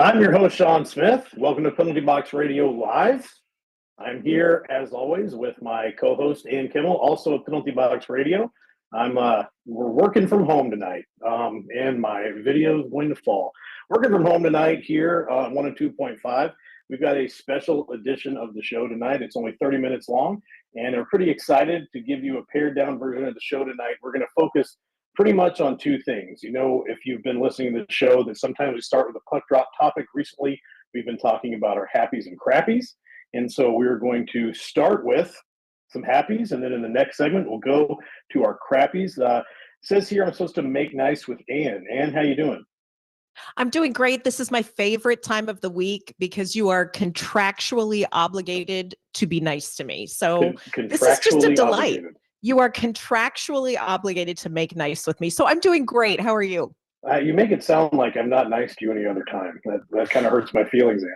I'm your host, Sean Smith. Welcome to Penalty Box Radio Live. I'm here, as always, with my co-host, Ian Kimmel, also at Penalty Box Radio. We're working from home tonight, and my video is going to fall. Working from home tonight here on 102.5. We've got a special edition of the show tonight. It's only 30 minutes long, and we're pretty excited to give you a pared-down version of the show tonight. We're going to focus pretty much on two things. You know, if you've been listening to the show, that sometimes we start with a puck drop topic. Recently, we've been talking about our happies and crappies. And so we're going to start with some happies, and then in the next segment, we'll go to our crappies. It says here I'm supposed to make nice with Ann. Ann, how you doing? I'm doing great. This is my favorite time of the week because you are contractually obligated to be nice to me. So this is just a delight. Obligated. You are contractually obligated to make nice with me. So I'm doing great. How are you? You make it sound like I'm not nice to you any other time. That kind of hurts my feelings, Ann.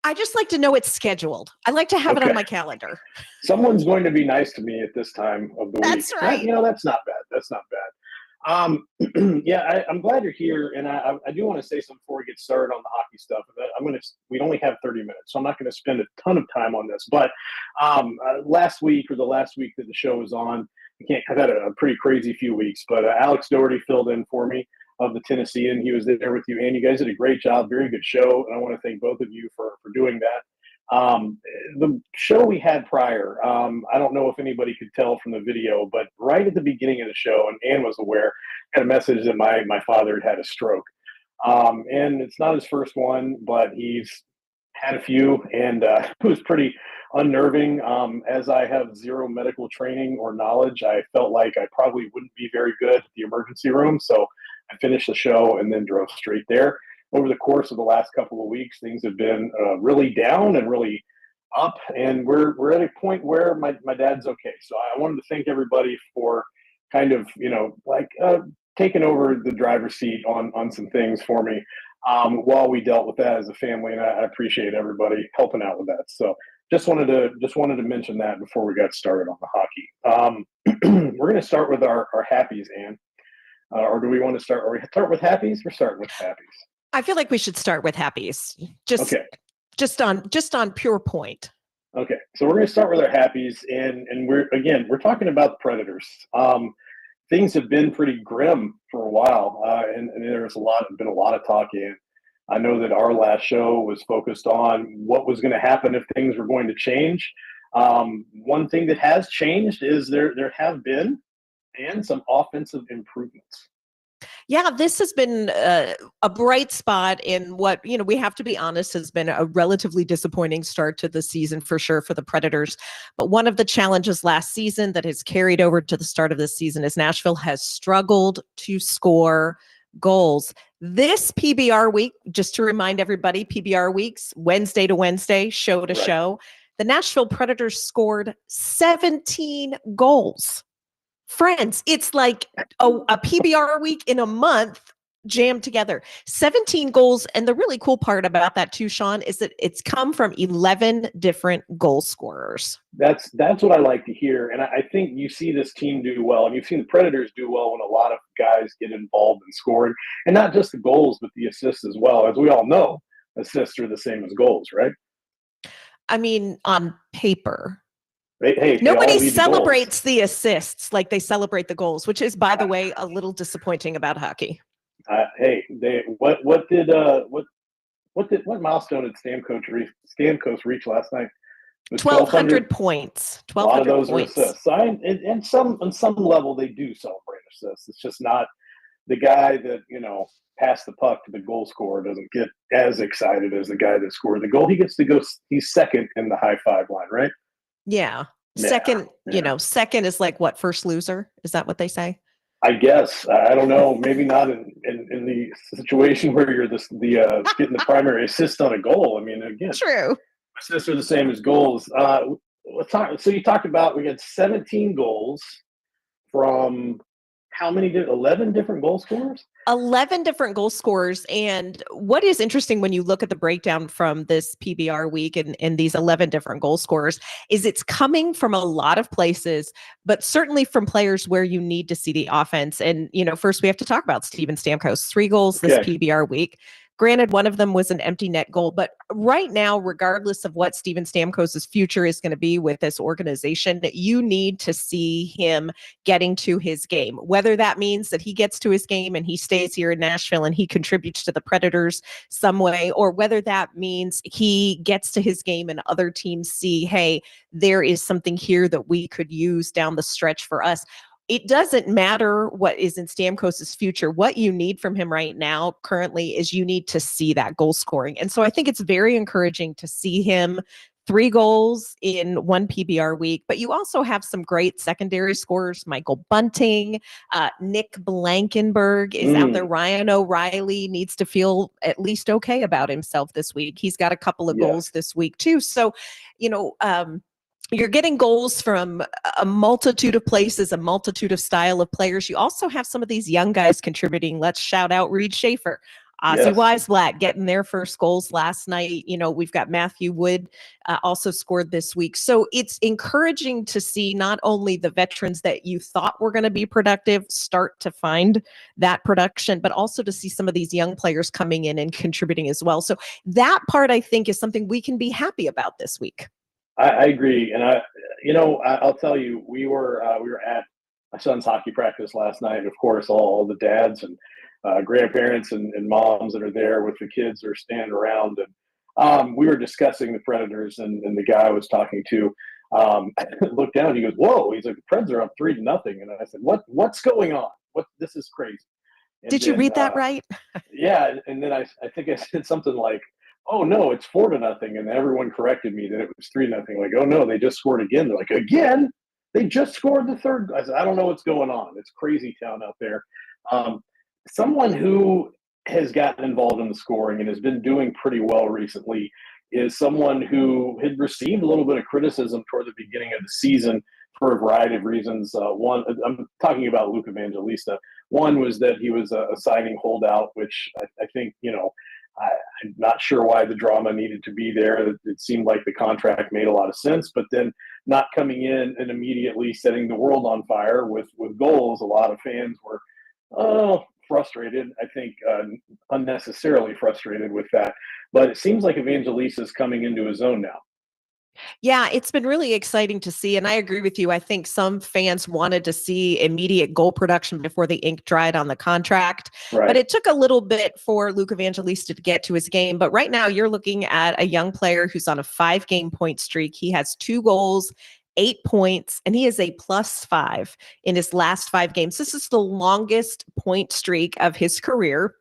I just like to know it's scheduled. I like to have it on my calendar. Someone's going to be nice to me at this time of the week. That's right. That's not bad. That's not bad. I'm glad you're here, and I do want to say something before we get started on the hockey stuff. We only have 30 minutes, so I'm not going to spend a ton of time on this. But the last week that the show was on, I've had a pretty crazy few weeks. But Alex Doherty filled in for me of the Tennessean. He was there with you, and you guys did a great job. Very good show, and I want to thank both of you for doing that. The show we had prior, I don't know if anybody could tell from the video, but right at the beginning of the show, and Ann was aware, had a message that my father had a stroke. And it's not his first one, but he's had a few, and it was pretty unnerving. As I have zero medical training or knowledge, I felt like I probably wouldn't be very good at the emergency room. So I finished the show and then drove straight there. Over the course of the last couple of weeks, things have been really down and really up, and we're at a point where my dad's okay. So I wanted to thank everybody for kind of, taking over the driver's seat on some things for me while we dealt with that as a family, and I appreciate everybody helping out with that. So just wanted to mention that before we got started on the hockey. We're going to start with our happies, Ann. Or do we want to start? Or we start with happies? We're starting with happies. I feel like we should start with happies. Just on pure point. Okay, so we're going to start with our happies, and we're talking about the Predators. Things have been pretty grim for a while, and there's been a lot of talk. And I know that our last show was focused on what was going to happen if things were going to change. One thing that has changed is there have been some offensive improvements. Yeah, this has been a bright spot in what, we have to be honest, has been a relatively disappointing start to the season for sure for the Predators. But one of the challenges last season that has carried over to the start of this season is Nashville has struggled to score goals. This PBR week, just to remind everybody, PBR weeks, Wednesday to Wednesday, show to show, the Nashville Predators scored 17 goals. Friends, it's like a PBR week in a month jammed together. 17 goals. And the really cool part about that too, Sean, is that it's come from 11 different goal scorers. That's what I like to hear. And I think you see this team do well. And you've seen the Predators do well when a lot of guys get involved in scoring. And not just the goals, but the assists as well. As we all know, assists are the same as goals, right? I mean, on paper. Hey, nobody celebrates the assists like they celebrate the goals, which is, by the way, a little disappointing about hockey. What milestone did Stamkos reach last night? 1,200 points. 1,200 a lot of those points. Are assists. On some level, they do celebrate assists. It's just not the guy that passed the puck to the goal scorer doesn't get as excited as the guy that scored the goal. He gets to go. He's second in the high five line, right? Yeah. Second, second is like what? First loser? Is that what they say? I guess. I don't know. Maybe not in the situation where you're getting the primary assist on a goal. I mean, again, true. Assists are the same as goals. Let's talk. So you talked about we got 17 goals from how many? 11 different goal scorers? 11 different goal scorers. And what is interesting when you look at the breakdown from this PBR week and these 11 different goal scorers is it's coming from a lot of places, but certainly from players where you need to see the offense. And, first we have to talk about Steven Stamkos, 3 goals this PBR week. Granted, one of them was an empty net goal, but right now, regardless of what Steven Stamkos's future is going to be with this organization, you need to see him getting to his game. Whether that means that he gets to his game and he stays here in Nashville and he contributes to the Predators some way, or whether that means he gets to his game and other teams see, hey, there is something here that we could use down the stretch for us. It doesn't matter what is in Stamkos's future. What you need from him right now, currently, is you need to see that goal scoring. And so I think it's very encouraging to see him 3 goals in 1 PBR week, but you also have some great secondary scorers. Michael Bunting, Nick Blankenberg is out there. Ryan O'Reilly needs to feel at least okay about himself this week. He's got a couple of goals this week too. So, you're getting goals from a multitude of places, a multitude of style of players. You also have some of these young guys contributing. Let's shout out Reed Schaefer, Ozzy Weisblatt getting their first goals last night. We've got Matthew Wood also scored this week. So it's encouraging to see not only the veterans that you thought were going to be productive start to find that production, but also to see some of these young players coming in and contributing as well. So that part, I think, is something we can be happy about this week. I agree, and I'll tell you, we were at my son's hockey practice last night. Of course, all the dads and grandparents and moms that are there with the kids are standing around, and we were discussing the Predators, and the guy I was talking to looked down. And he goes, "Whoa!" He's like, "The Preds are up 3-0," and I said, "What's going on? This is crazy." And Did you read that right? Yeah, and then I think I said something like, "Oh no, it's 4-0," and everyone corrected me that it was 3-0. Like, "Oh no, they just scored again." They're like, "Again? They just scored the third." I said, "I don't know what's going on. It's crazy town out there." Someone who has gotten involved in the scoring and has been doing pretty well recently is someone who had received a little bit of criticism toward the beginning of the season for a variety of reasons. One, I'm talking about Luke Evangelista. One was that he was a signing holdout, which I think, I'm not sure why the drama needed to be there. It seemed like the contract made a lot of sense, but then not coming in and immediately setting the world on fire with goals. A lot of fans were frustrated, I think unnecessarily frustrated with that. But it seems like Evangelista is coming into his own now. Yeah, it's been really exciting to see. And I agree with you. I think some fans wanted to see immediate goal production before the ink dried on the contract. Right. But it took a little bit for Luke Evangelista to get to his game. But right now, you're looking at a young player who's on a 5-game point streak. He has 2 goals, 8 points, and he is a +5 in his last 5 games. This is the longest point streak of his career.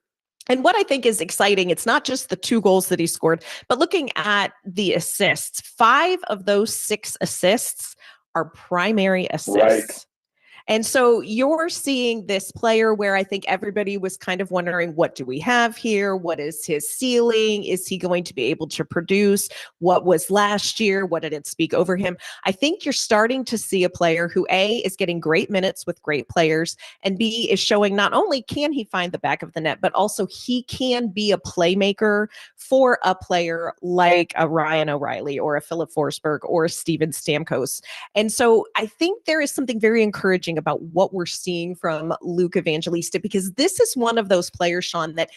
And what I think is exciting, it's not just the 2 goals that he scored, but looking at the assists. 5 of those 6 assists are primary assists. Right. And so you're seeing this player where I think everybody was kind of wondering, what do we have here? What is his ceiling? Is he going to be able to produce what was last year? What did it speak over him? I think you're starting to see a player who, A, is getting great minutes with great players, and B, is showing not only can he find the back of the net, but also he can be a playmaker for a player like a Ryan O'Reilly or a Philip Forsberg or a Steven Stamkos. And so I think there is something very encouraging about what we're seeing from Luke Evangelista, because this is one of those players, Sean, that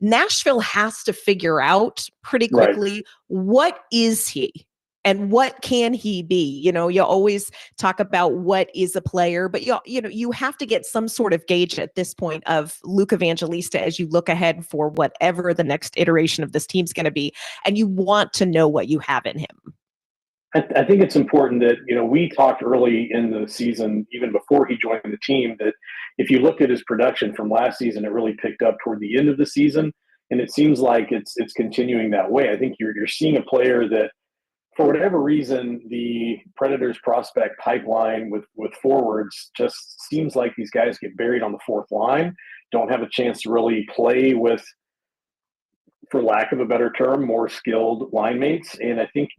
Nashville has to figure out pretty quickly. Right. What is he? And what can he be? You always talk about what is a player, but you have to get some sort of gauge at this point of Luke Evangelista as you look ahead for whatever the next iteration of this team's going to be. And you want to know what you have in him. I think it's important that, we talked early in the season, even before he joined the team, that if you look at his production from last season, it really picked up toward the end of the season. And it seems like it's continuing that way. I think you're seeing a player that, for whatever reason, the Predators prospect pipeline with forwards just seems like these guys get buried on the 4th line, don't have a chance to really play with, for lack of a better term, more skilled line mates. And I think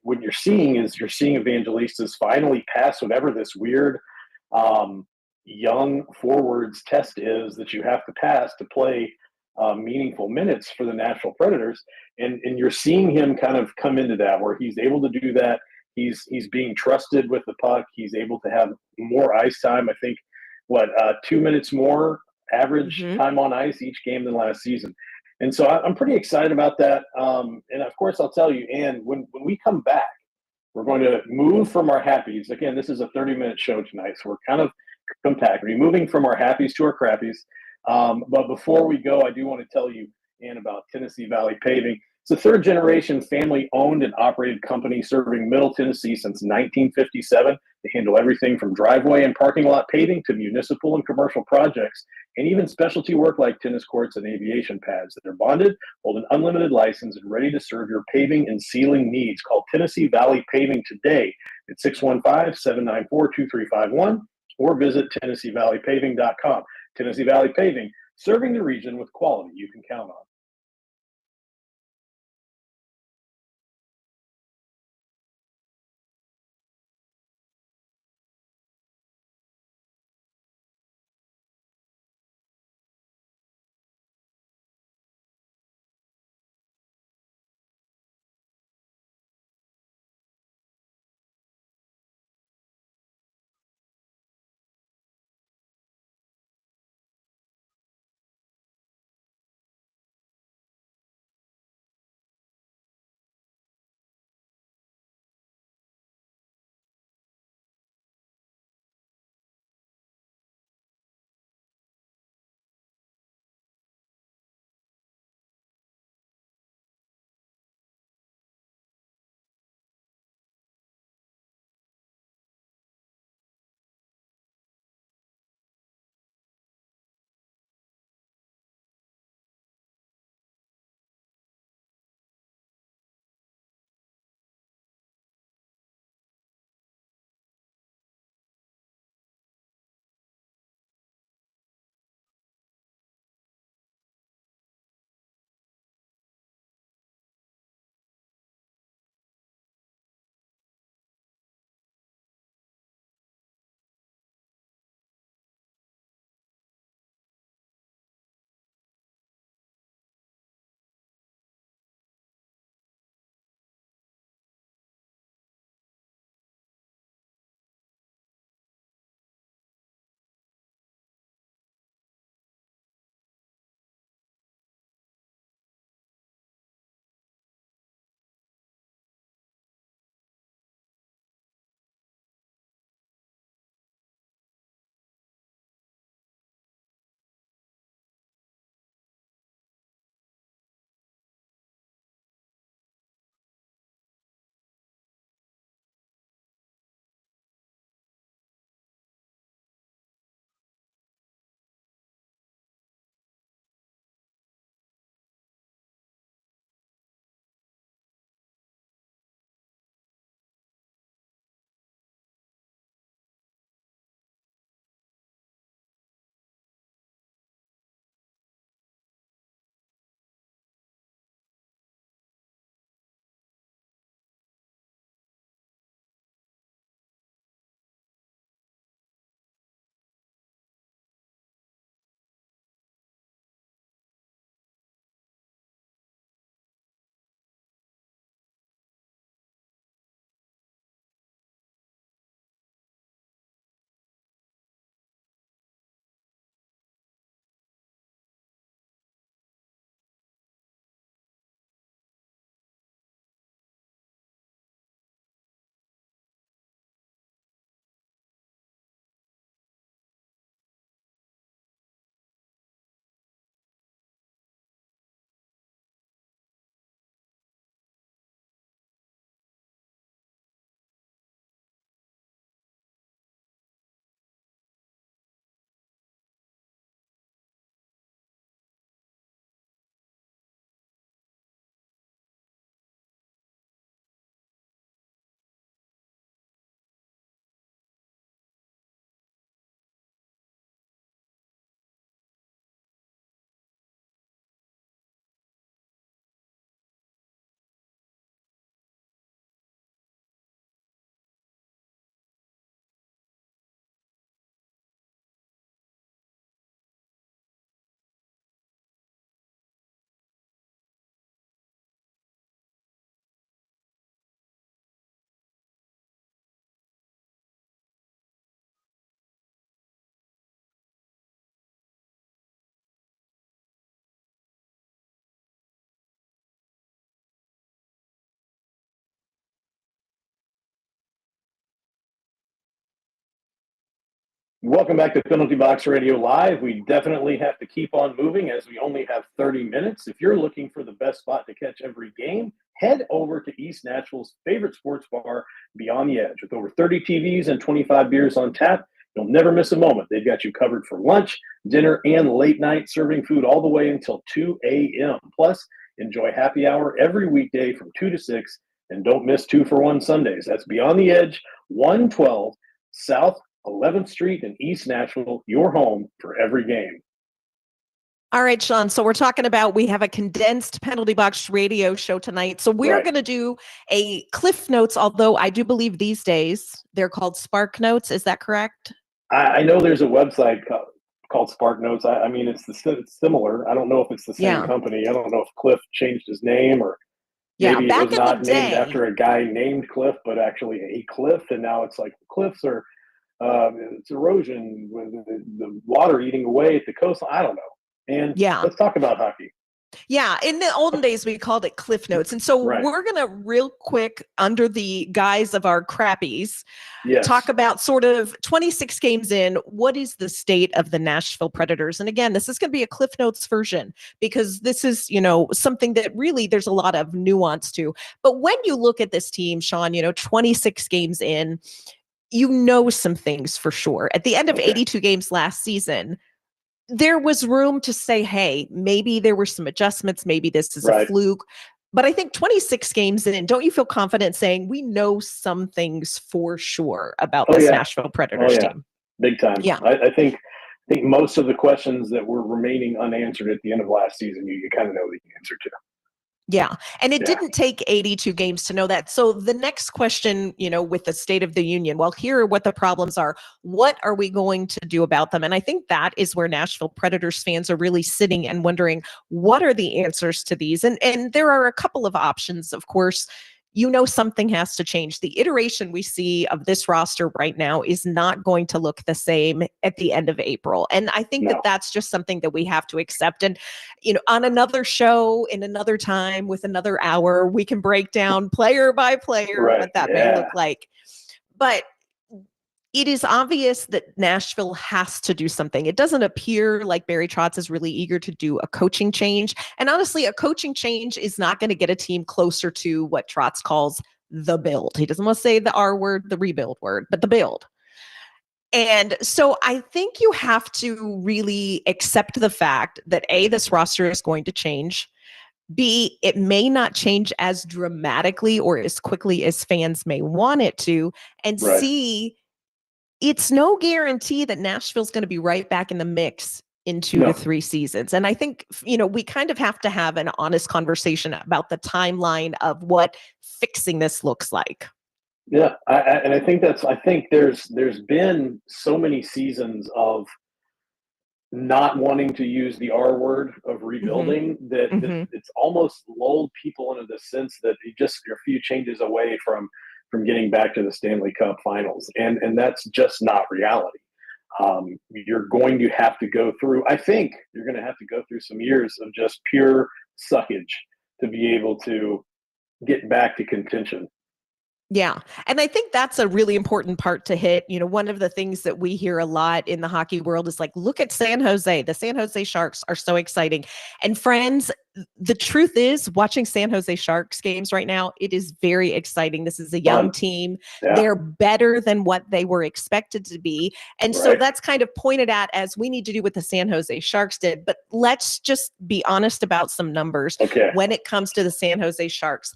what you're seeing Evangelistas finally pass whatever this weird young forwards test is that you have to pass to play meaningful minutes for the Nashville Predators. And you're seeing him kind of come into that, where he's able to do that. He's being trusted with the puck. He's able to have more ice time. I think, 2 minutes more average time on ice each game than last season. And so I'm pretty excited about that. And of course, I'll tell you, Ann, when we come back, we're going to move from our happies. Again, this is a 30-minute show tonight, so we're kind of compact. We're moving from our happies to our crappies. But before we go, I do want to tell you, Ann, about Tennessee Valley Paving. It's a third generation family owned and operated company serving Middle Tennessee since 1957. They handle everything from driveway and parking lot paving to municipal and commercial projects, and even specialty work like tennis courts and aviation pads. That are bonded, hold an unlimited license, and ready to serve your paving and sealing needs. Call Tennessee Valley Paving today at 615-794-2351 or visit TennesseeValleyPaving.com. Tennessee Valley Paving, serving the region with quality you can count on. Welcome back to Penalty Box Radio Live. We definitely have to keep on moving as we only have 30 minutes. If you're looking for the best spot to catch every game, head over to East Nashville's favorite sports bar, Beyond the Edge. With over 30 TVs and 25 beers on tap, you'll never miss a moment. They've got you covered for lunch, dinner, and late night, serving food all the way until 2 a.m. Plus, enjoy happy hour every weekday from 2 to 6, and don't miss 2-for-1 Sundays. That's Beyond the Edge, 112 South 11th Street in East Nashville, your home for every game. All right, Sean. So we're talking about, we have a condensed Penalty Box Radio show tonight. So we're going to do a Cliff Notes, although I do believe these days they're called Spark Notes. Is that correct? I know there's a website called Spark Notes. I mean, it's similar. I don't know if it's the same company. I don't know if Cliff changed his name, or maybe it was not named after a guy named Cliff, but actually a cliff. And now it's like cliffs are it's erosion with the water eating away at the coastline. I don't know. And let's talk about hockey. Yeah, in the olden days, we called it Cliff Notes. And so we're going to real quick, under the guise of our crappies, talk about sort of 26 games in, what is the state of the Nashville Predators? And again, this is going to be a Cliff Notes version, because this is, something that really there's a lot of nuance to. But when you look at this team, Sean, 26 games in, some things for sure. At the end of 82 games last season, there was room to say, hey, maybe there were some adjustments. Maybe this is a fluke. But I think 26 games in, don't you feel confident saying we know some things for sure about this Nashville Predators team? Big time. Yeah. I think most of the questions that were remaining unanswered at the end of last season, you kind of know the answer to. Yeah. And it didn't take 82 games to know that. So the next question, with the State of the Union, well, here are what the problems are. What are we going to do about them? And I think that is where Nashville Predators fans are really sitting and wondering, what are the answers to these? And there are a couple of options, of course. Something has to change. The iteration we see of this roster right now is not going to look the same at the end of April. And I think that that's just something that we have to accept. And, on another show, in another time, with another hour, we can break down player by player what that may look like. But it is obvious that Nashville has to do something. It doesn't appear like Barry Trotz is really eager to do a coaching change. And honestly, a coaching change is not going to get a team closer to what Trotz calls the build. He doesn't want to say the R word, the rebuild word, but the build. And so I think you have to really accept the fact that A, this roster is going to change. B, it may not change as dramatically or as quickly as fans may want it to. And C, it's no guarantee that Nashville's going to be right back in the mix in 2 to 3 seasons. And I think, we kind of have to have an honest conversation about the timeline of what fixing this looks like. Yeah. I think there's been so many seasons of not wanting to use the R word of rebuilding that it's almost lulled people into the sense that you're a few changes away from getting back to the Stanley Cup Finals. And that's just not reality. You're going to have to go through, I think you're going to have to go through some years of just pure suckage to be able to get back to contention. Yeah. And I think that's a really important part to hit. One of the things that we hear a lot in the hockey world is like, look at San Jose. The San Jose Sharks are so exciting. And friends, the truth is, watching San Jose Sharks games right now, it is very exciting. This is a young team. They're better than what they were expected to be. And so that's kind of pointed at as we need to do what the San Jose Sharks did. But let's just be honest about some numbers when it comes to the San Jose Sharks.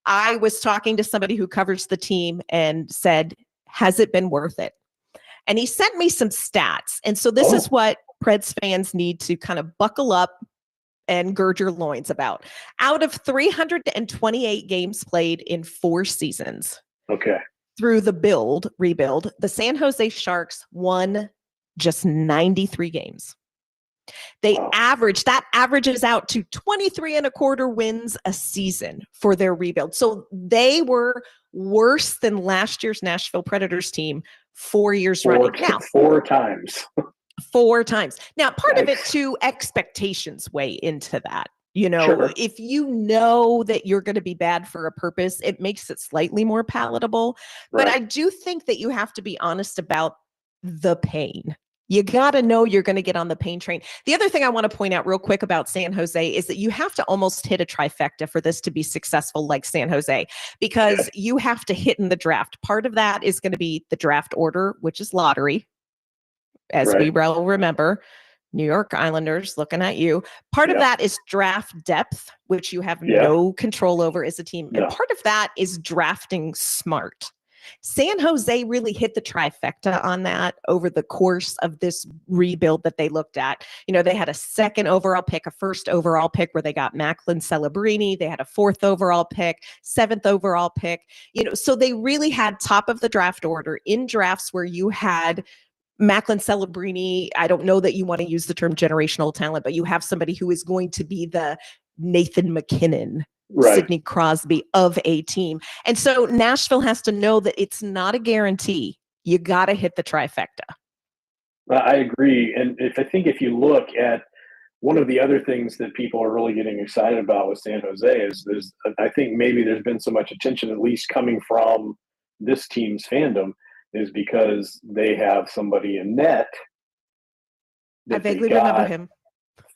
I was talking to somebody who covers the team and said, has it been worth it? And he sent me some stats. And so this is what Preds fans need to kind of buckle up and gird your loins about. Out of 328 games played in 4 seasons through the rebuild, the San Jose Sharks won just 93 games. They averages out to 23 and a quarter wins a season for their rebuild. So they were worse than last year's Nashville Predators team 4 years running. Now, 4 times. 4 times. Now, part of it too, expectations weigh into that. If you know that you're going to be bad for a purpose, it makes it slightly more palatable. But I do think that you have to be honest about the pain. You got to know you're going to get on the pain train. The other thing I want to point out real quick about San Jose is that you have to almost hit a trifecta for this to be successful like San Jose, because you have to hit in the draft. Part of that is going to be the draft order, which is lottery, as we well remember. New York Islanders looking at you. Part of that is draft depth, which you have no control over as a team. And part of that is drafting smart. San Jose really hit the trifecta on that over the course of this rebuild that they looked at. You know, they had a second overall pick, a first overall pick where they got Macklin Celebrini. They had a fourth overall pick, seventh overall pick. You know, so they really had top of the draft order in drafts where you had Macklin Celebrini. I don't know that you want to use the term generational talent, but you have somebody who is going to be the Nathan McKinnon, Sidney Crosby of a team. And so Nashville has to know that it's not a guarantee. You got to hit the trifecta. I agree. And I think if you look at one of the other things that people are really getting excited about with San Jose is I think maybe there's been so much attention, at least coming from this team's fandom, is because they have somebody in net I vaguely remember him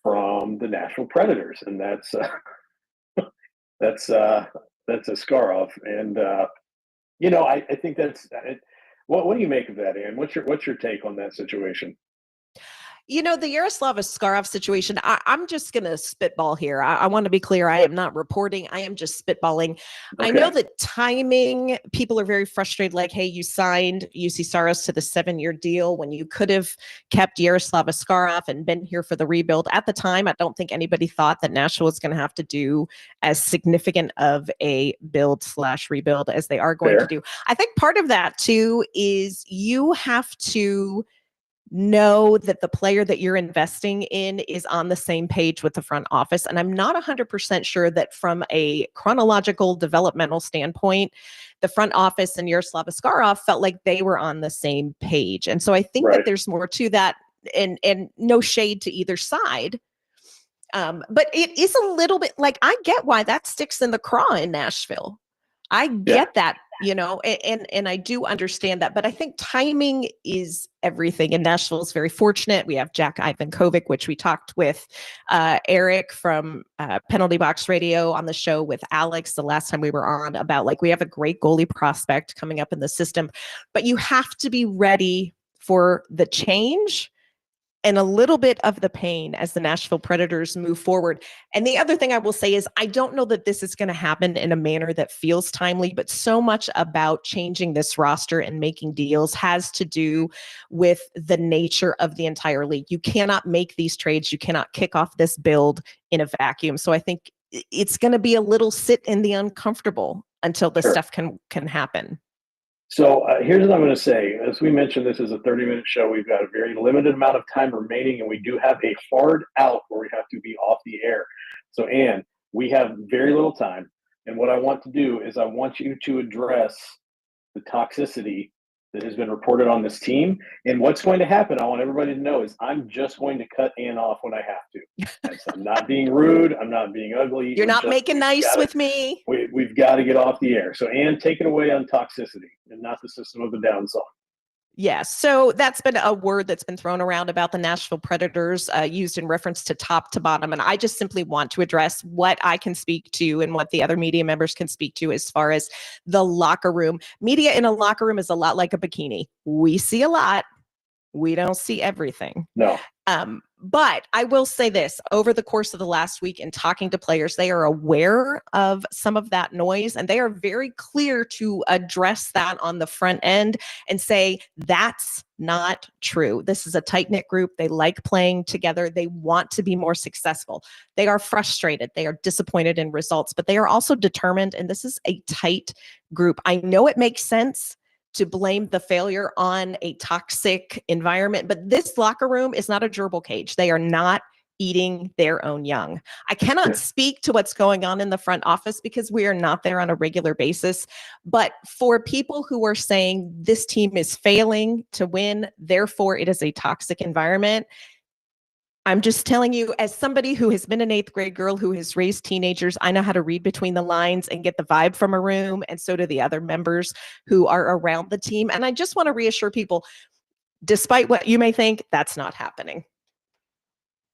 from the Nashville Predators, and that's Askarov. And you know, I think that's it. What do you make of that, Ann? What's your take on that situation? You know, the Yaroslav Askarov situation, I'm just going to spitball here. I want to be clear. I am not reporting. I am just spitballing. Okay. I know that timing, people are very frustrated. Like, hey, you signed UC Saros to the 7-year deal when you could have kept Yaroslav Askarov and been here for the rebuild. At the time, I don't think anybody thought that Nashville was going to have to do as significant of a build/rebuild as they are going to do. I think part of that, too, is you have to know that the player that you're investing in is on the same page with the front office. And I'm not 100% sure that from a chronological developmental standpoint, the front office and Yaroslav Askarov felt like they were on the same page. And so I think that there's more to that, and no shade to either side. But it is a little bit like, I get why that sticks in the craw in Nashville. I get that, you know, and I do understand that, but I think timing is everything. And Nashville is very fortunate. We have Jack Ivankovic, which we talked with Eric from Penalty Box Radio on the show with Alex the last time we were on, about like, we have a great goalie prospect coming up in the system, but you have to be ready for the change and a little bit of the pain as the Nashville Predators move forward. And the other thing I will say is, I don't know that this is going to happen in a manner that feels timely, but so much about changing this roster and making deals has to do with the nature of the entire league. You cannot make these trades. You cannot kick off this build in a vacuum. So I think it's going to be a little sit in the uncomfortable until this stuff can happen. So here's what I'm going to say. As we mentioned, this is a 30-minute show. We've got a very limited amount of time remaining, and we do have a hard out where we have to be off the air. So, Ann, we have very little time. And what I want to do is I want you to address the toxicity that has been reported on this team. And what's going to happen, I want everybody to know, is I'm just going to cut Ann off when I have to. So I'm not being rude. I'm not being ugly. You're not making nice with me. We've got to get off the air. So, Ann, take it away on toxicity and not the System of a Down song. Yes. So that's been a word that's been thrown around about the Nashville Predators, used in reference to top to bottom. And I just simply want to address what I can speak to and what the other media members can speak to as far as the locker room. Media in a locker room is a lot like a bikini. We see a lot. We don't see everything. No. But I will say this, over the course of the last week in talking to players, they are aware of some of that noise, and they are very clear to address that on the front end and say, that's not true. This is a tight-knit group. They like playing together. They want to be more successful. They are frustrated. They are disappointed in results, but they are also determined, and this is a tight group. I know it makes sense to blame the failure on a toxic environment, but this locker room is not a gerbil cage. They are not eating their own young. I cannot speak to what's going on in the front office because we are not there on a regular basis. But for people who are saying this team is failing to win, therefore it is a toxic environment, I'm just telling you, as somebody who has been an 8th grade girl who has raised teenagers, I know how to read between the lines and get the vibe from a room. And so do the other members who are around the team. And I just want to reassure people, despite what you may think, that's not happening.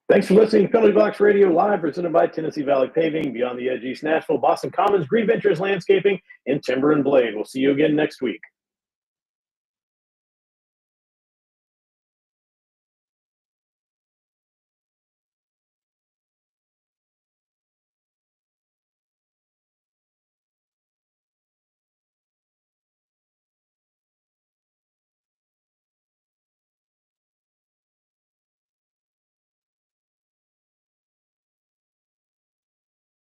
Thanks for listening to Penalty Box Radio Live, presented by Tennessee Valley Paving, Beyond the Edge East Nashville, Boston Commons, Green Ventures Landscaping, and Timber and Blade. We'll see you again next week.